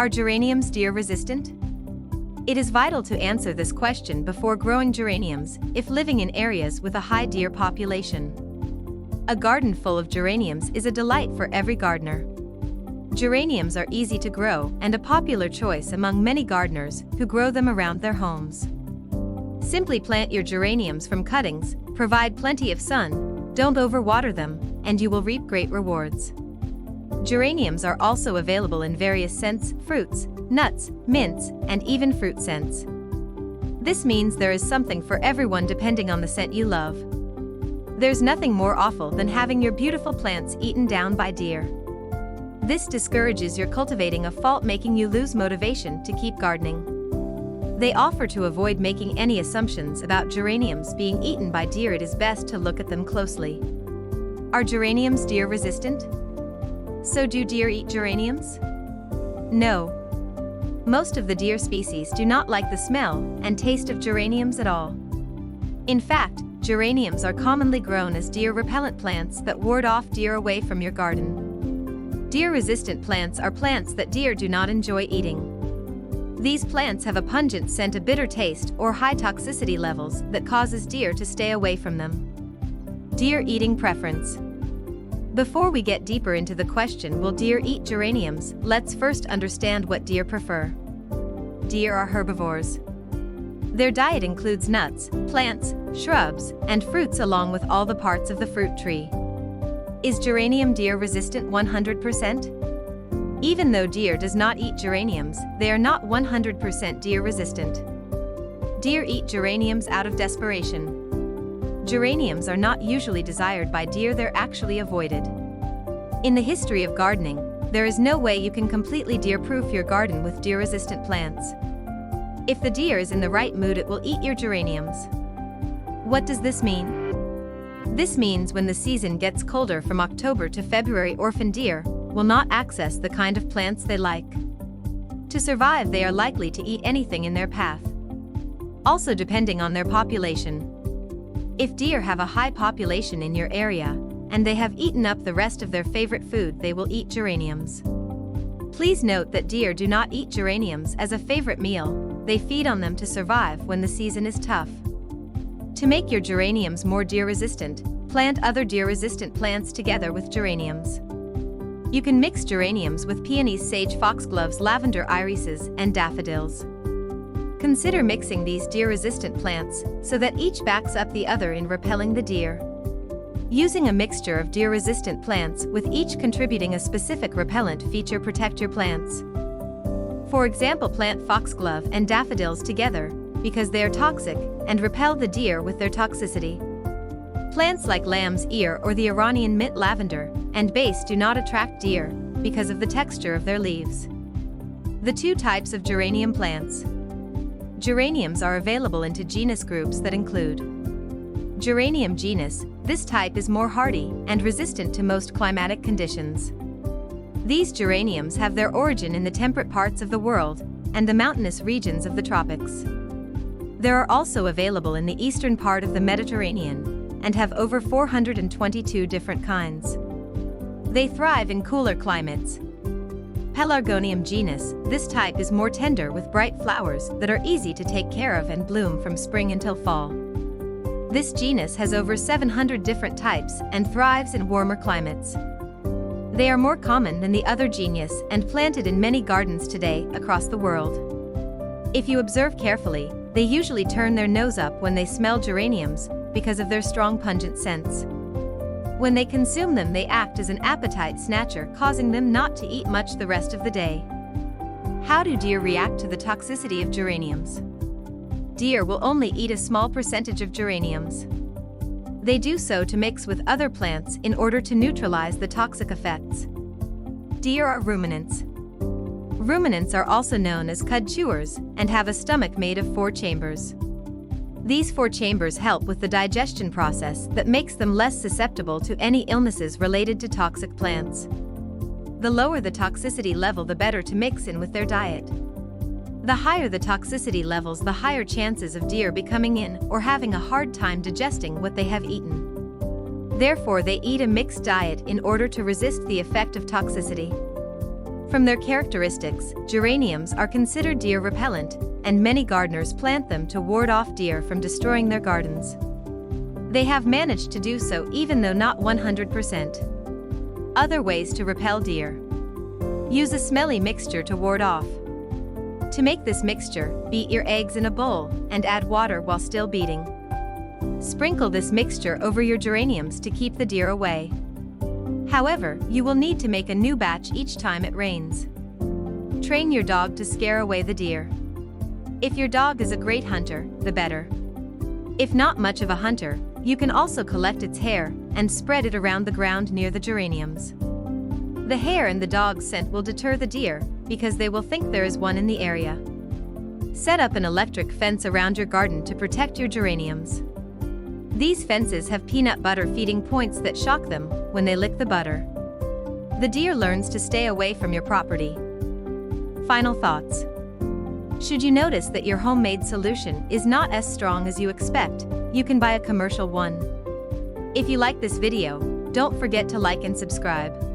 Are geraniums deer resistant? It is vital to answer this question before growing geraniums if living in areas with a high deer population. A garden full of geraniums is a delight for every gardener. Geraniums are easy to grow and a popular choice among many gardeners who grow them around their homes. Simply plant your geraniums from cuttings, provide plenty of sun, don't overwater them, and you will reap great rewards. Geraniums are also available in various scents, fruits, nuts, mints, and even fruit scents. This means there is something for everyone depending on the scent you love. There's nothing more awful than having your beautiful plants eaten down by deer. This discourages your cultivating a fault, making you lose motivation to keep gardening. They offer to avoid making any assumptions about geraniums being eaten by deer. It is best to look at them closely. Are geraniums deer resistant? So do deer eat geraniums? No. Most of the deer species do not like the smell and taste of geraniums at all. In fact, geraniums are commonly grown as deer repellent plants that ward off deer away from your garden. Deer-resistant plants are plants that deer do not enjoy eating. These plants have a pungent scent, a bitter taste, or high toxicity levels that causes deer to stay away from them. Deer eating preference. Before we get deeper into the question, will deer eat geraniums, let's first understand what deer prefer. Deer are herbivores. Their diet includes nuts, plants, shrubs, and fruits along with all the parts of the fruit tree. Is geranium deer resistant 100%? Even though deer does not eat geraniums, they are not 100% deer resistant. Deer eat geraniums out of desperation. Geraniums are not usually desired by deer, they're actually avoided. In the history of gardening, there is no way you can completely deer-proof your garden with deer-resistant plants. If the deer is in the right mood, it will eat your geraniums. What does this mean? This means when the season gets colder from October to February, orphan deer will not access the kind of plants they like. To survive, they are likely to eat anything in their path. Also, depending on their population. If deer have a high population in your area, and they have eaten up the rest of their favorite food, they will eat geraniums. Please note that deer do not eat geraniums as a favorite meal, they feed on them to survive when the season is tough. To make your geraniums more deer-resistant, plant other deer-resistant plants together with geraniums. You can mix geraniums with peonies, sage, foxgloves, lavender, irises, and daffodils. Consider mixing these deer-resistant plants so that each backs up the other in repelling the deer. Using a mixture of deer-resistant plants with each contributing a specific repellent feature protect your plants. For example, plant foxglove and daffodils together because they are toxic and repel the deer with their toxicity. Plants like lamb's ear or the Iranian mint lavender and base do not attract deer because of the texture of their leaves. The two types of geranium plants. Geraniums are available into genus groups that include Geranium genus. This type is more hardy and resistant to most climatic conditions. These geraniums have their origin in the temperate parts of the world and the mountainous regions of the tropics. There are also available in the eastern part of the Mediterranean and have over 422 different kinds. They thrive in cooler climates. Pelargonium genus. This type is more tender with bright flowers that are easy to take care of and bloom from spring until fall. This genus has over 700 different types and thrives in warmer climates. They are more common than the other genus and planted in many gardens today across the world. If you observe carefully, they usually turn their nose up when they smell geraniums because of their strong pungent scents. When they consume them, they act as an appetite snatcher, causing them not to eat much the rest of the day. How do deer react to the toxicity of geraniums? Deer will only eat a small percentage of geraniums. They do so to mix with other plants in order to neutralize the toxic effects. Deer are ruminants. Ruminants are also known as cud chewers and have a stomach made of 4 chambers. These 4 chambers help with the digestion process that makes them less susceptible to any illnesses related to toxic plants. The lower the toxicity level, the better to mix in with their diet. The higher the toxicity levels, the higher chances of deer becoming in or having a hard time digesting what they have eaten. Therefore, they eat a mixed diet in order to resist the effect of toxicity. From their characteristics, geraniums are considered deer repellent, and many gardeners plant them to ward off deer from destroying their gardens. They have managed to do so even though not 100%. Other ways to repel deer. Use a smelly mixture to ward off. To make this mixture, beat your eggs in a bowl and add water while still beating. Sprinkle this mixture over your geraniums to keep the deer away. However, you will need to make a new batch each time it rains. Train your dog to scare away the deer. If your dog is a great hunter, the better. If not much of a hunter, you can also collect its hair and spread it around the ground near the geraniums. The hair and the dog's scent will deter the deer because they will think there is one in the area. Set up an electric fence around your garden to protect your geraniums. These fences have peanut butter feeding points that shock them when they lick the butter. The deer learns to stay away from your property. Final thoughts. Should you notice that your homemade solution is not as strong as you expect, you can buy a commercial one. If you like this video, don't forget to like and subscribe.